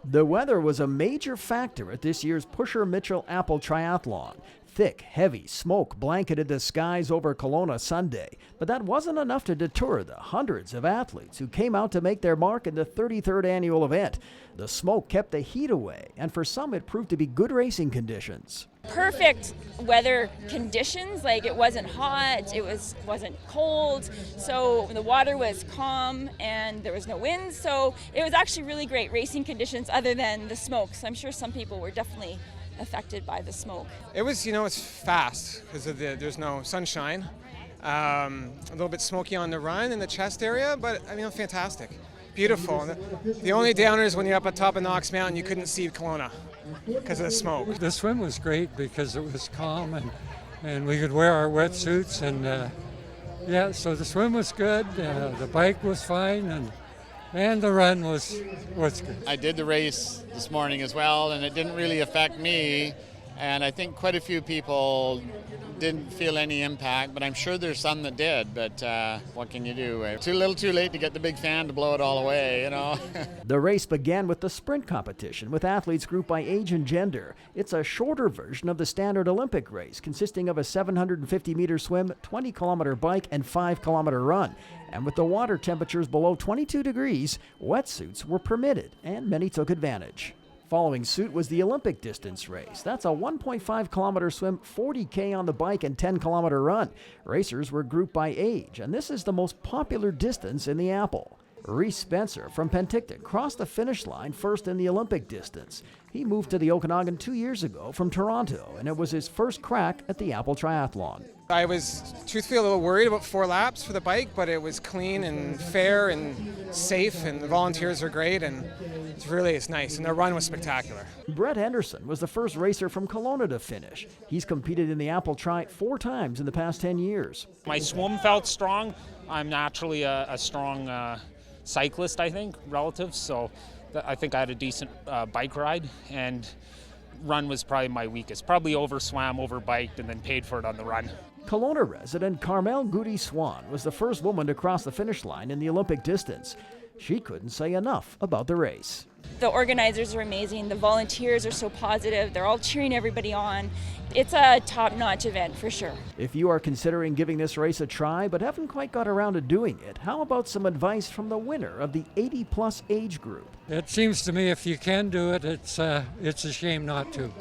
The weather was a major factor at this year's Pushor Mitchell Apple Triathlon. Thick, heavy smoke blanketed the skies over Kelowna Sunday, but that wasn't enough to deter the hundreds of athletes who came out to make their mark in the 33rd annual event. The smoke kept the heat away, and for some it proved to be good racing conditions. Perfect weather conditions, like it wasn't hot, wasn't cold, so the water was calm and there was no wind, so it was actually really great racing conditions other than the smoke. So I'm sure some people were definitely affected by the smoke. It was, it's fast because there's no sunshine. A little bit smoky on the run in the chest area, but fantastic. Beautiful. The only downer is when you're up at top of Knox Mountain, you couldn't see Kelowna because of the smoke. The swim was great because it was calm and we could wear our wetsuits so the swim was good, the bike was fine and the run was good. I did the race this morning as well, and it didn't really affect me, and I think quite a few people didn't feel any impact, but I'm sure there's some that did, but what can you do? Too little too late to get the big fan to blow it all away, The race began with the sprint competition, with athletes grouped by age and gender. It's a shorter version of the standard Olympic race, consisting of a 750-meter swim, 20-kilometer bike, and 5-kilometer run. And with the water temperatures below 22 degrees, wetsuits were permitted, and many took advantage. Following suit was the Olympic distance race. That's a 1.5-kilometer swim, 40K on the bike, and 10-kilometer run. Racers were grouped by age, and this is the most popular distance in the Apple. Reese Spencer from Penticton crossed the finish line first in the Olympic distance. He moved to the Okanagan 2 years ago from Toronto, and it was his first crack at the Apple Triathlon. I was truthfully a little worried about 4 laps for the bike, but it was clean and fair and safe, and the volunteers are great, and it's nice, and the run was spectacular. Brett Henderson was the first racer from Kelowna to finish. He's competed in the Apple Tri 4 times in the past 10 years. My swim felt strong. I'm naturally a strong cyclist, I think, relative, so I think I had a decent bike ride, and run was probably my weakest. Probably overswam, overbiked, and then paid for it on the run. Kelowna resident Carmel Guidi-Swan was the first woman to cross the finish line in the Olympic distance. She couldn't say enough about the race. The organizers are amazing, the volunteers are so positive, they're all cheering everybody on. It's a top-notch event for sure. If you are considering giving this race a try but haven't quite got around to doing it, how about some advice from the winner of the 80-plus age group? It seems to me if you can do it, it's a shame not to.